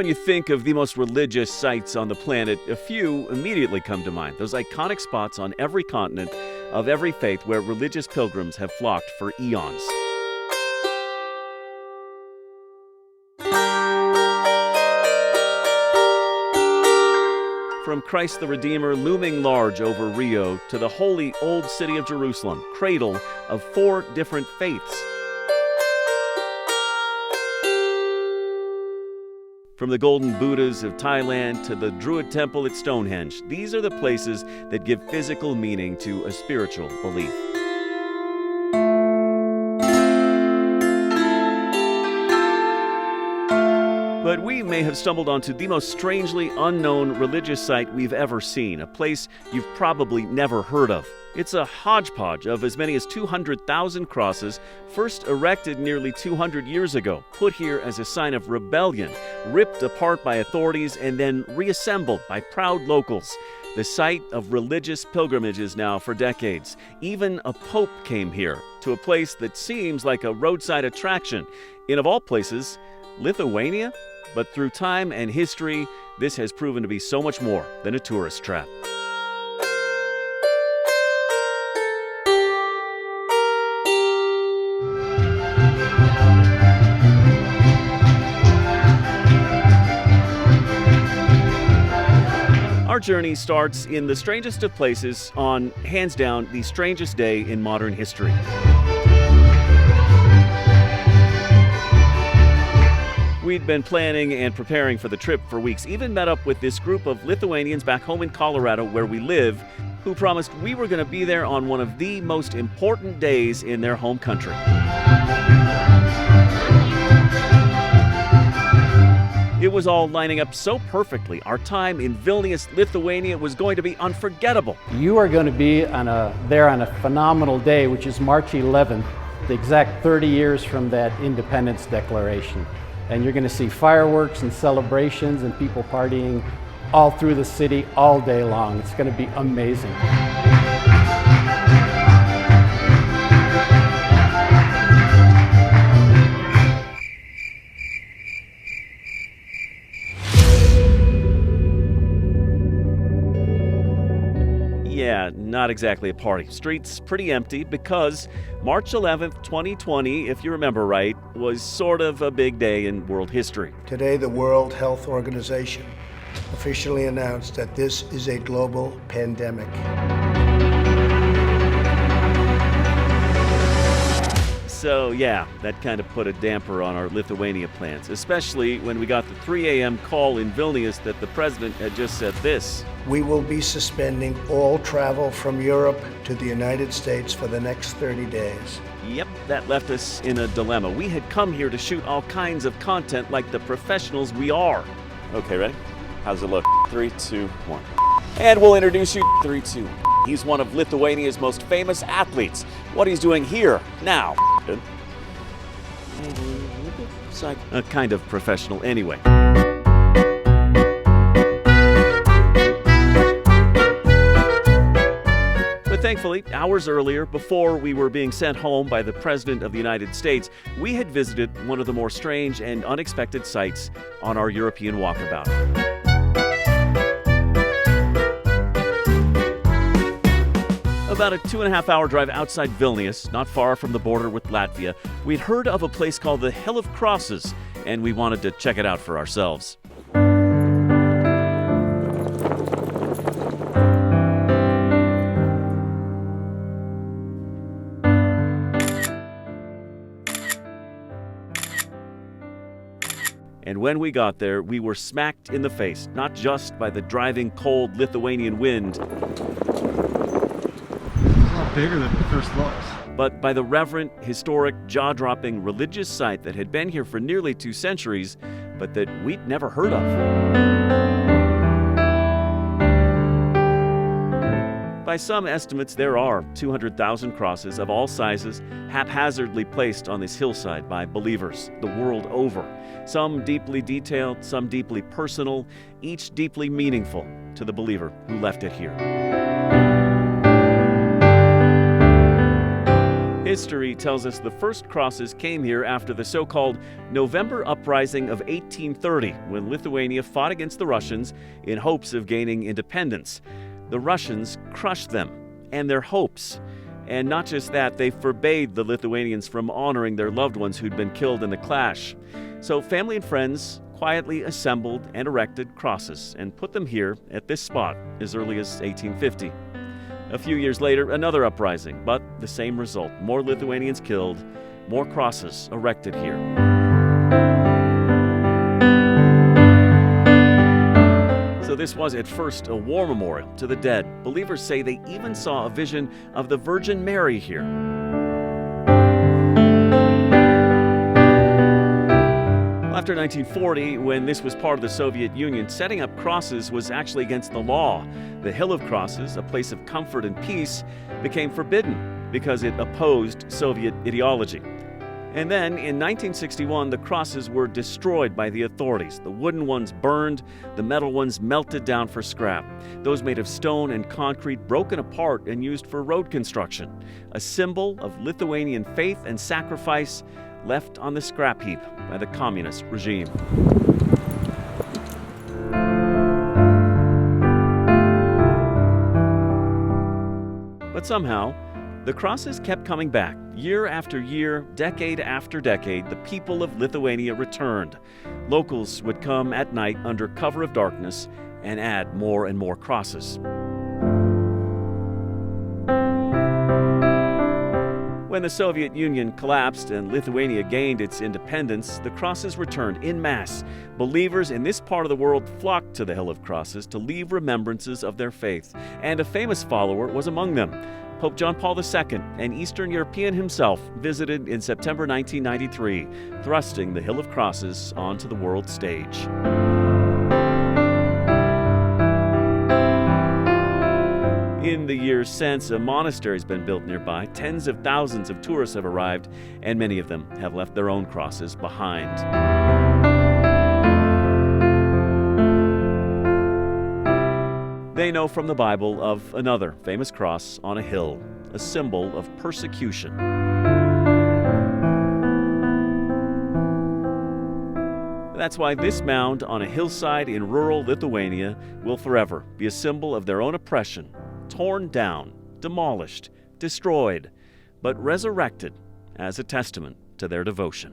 when you think of the most religious sites on the planet, a few immediately come to mind. Those iconic spots on every continent of every faith where religious pilgrims have flocked for eons. From Christ the Redeemer looming large over Rio to the holy old city of Jerusalem, cradle of 4 different faiths. From the golden Buddhas of Thailand to the Druid temple at Stonehenge, these are the places that give physical meaning to a spiritual belief. But we may have stumbled onto the most strangely unknown religious site we've ever seen, a place you've probably never heard of. It's a hodgepodge of as many as 200,000 crosses, first erected nearly 200 years ago, put here as a sign of rebellion, ripped apart by authorities, and then reassembled by proud locals. The site of religious pilgrimages now for decades. Even a pope came here, to a place that seems like a roadside attraction. In, of all places, Lithuania? But through time and history, this has proven to be so much more than a tourist trap. Our journey starts in the strangest of places on, hands down, the strangest day in modern history. We'd been planning and preparing for the trip for weeks, even met up with this group of Lithuanians back home in Colorado where we live, who promised we were going to be there on one of the most important days in their home country. It was all lining up so perfectly. Our time in Vilnius, Lithuania was going to be unforgettable. You are going to be there on a phenomenal day, which is March 11th, the exact 30 years from that Independence Declaration. And you're going to see fireworks and celebrations and people partying all through the city all day long. It's going to be amazing. Yeah, not exactly a party. Streets pretty empty because March 11th, 2020, if you remember right, was sort of a big day in world history. Today, the World Health Organization officially announced that this is a global pandemic. So yeah, that kind of put a damper on our Lithuania plans, especially when we got the 3 a.m. call in Vilnius that the president had just said this. We will be suspending all travel from Europe to the United States for the next 30 days. Yep, that left us in a dilemma. We had come here to shoot all kinds of content like the professionals we are. Okay, ready? How does it look? 3, 2, 1. And we'll introduce you. 3, 2, 1. He's one of Lithuania's most famous athletes. What he's doing here, now. Kind of professional anyway. But thankfully, hours earlier, before we were being sent home by the President of the United States, we had visited one of the more strange and unexpected sites on our European walkabout. About a 2.5-hour drive outside Vilnius, not far from the border with Latvia, we'd heard of a place called the Hill of Crosses, and we wanted to check it out for ourselves. And when we got there, we were smacked in the face, not just by the driving cold Lithuanian wind, bigger than it first looks, but by the reverent, historic, jaw-dropping religious site that had been here for nearly 2 centuries, but that we'd never heard of. By some estimates, there are 200,000 crosses of all sizes haphazardly placed on this hillside by believers the world over. Some deeply detailed, some deeply personal, each deeply meaningful to the believer who left it here. History tells us the first crosses came here after the so-called November Uprising of 1830, when Lithuania fought against the Russians in hopes of gaining independence. The Russians crushed them and their hopes. And not just that, they forbade the Lithuanians from honoring their loved ones who'd been killed in the clash. So family and friends quietly assembled and erected crosses and put them here at this spot as early as 1850. A few years later, another uprising, but the same result. More Lithuanians killed, more crosses erected here. So this was at first a war memorial to the dead. Believers say they even saw a vision of the Virgin Mary here. After 1940, when this was part of the Soviet Union, setting up crosses was actually against the law. The Hill of Crosses, a place of comfort and peace, became forbidden because it opposed Soviet ideology. And then, in 1961, the crosses were destroyed by the authorities. The wooden ones burned, the metal ones melted down for scrap. Those made of stone and concrete broken apart and used for road construction. A symbol of Lithuanian faith and sacrifice left on the scrap heap by the communist regime. But somehow, the crosses kept coming back. Year after year, decade after decade, the people of Lithuania returned. Locals would come at night under cover of darkness and add more and more crosses. When the Soviet Union collapsed and Lithuania gained its independence, the crosses returned en masse. Believers in this part of the world flocked to the Hill of Crosses to leave remembrances of their faith, and a famous follower was among them. Pope John Paul II, an Eastern European himself, visited in September 1993, thrusting the Hill of Crosses onto the world stage. In the years since, a monastery has been built nearby. Tens of thousands of tourists have arrived, and many of them have left their own crosses behind. They know from the Bible of another famous cross on a hill, a symbol of persecution. That's why this mound on a hillside in rural Lithuania will forever be a symbol of their own oppression, torn down, demolished, destroyed, but resurrected as a testament to their devotion.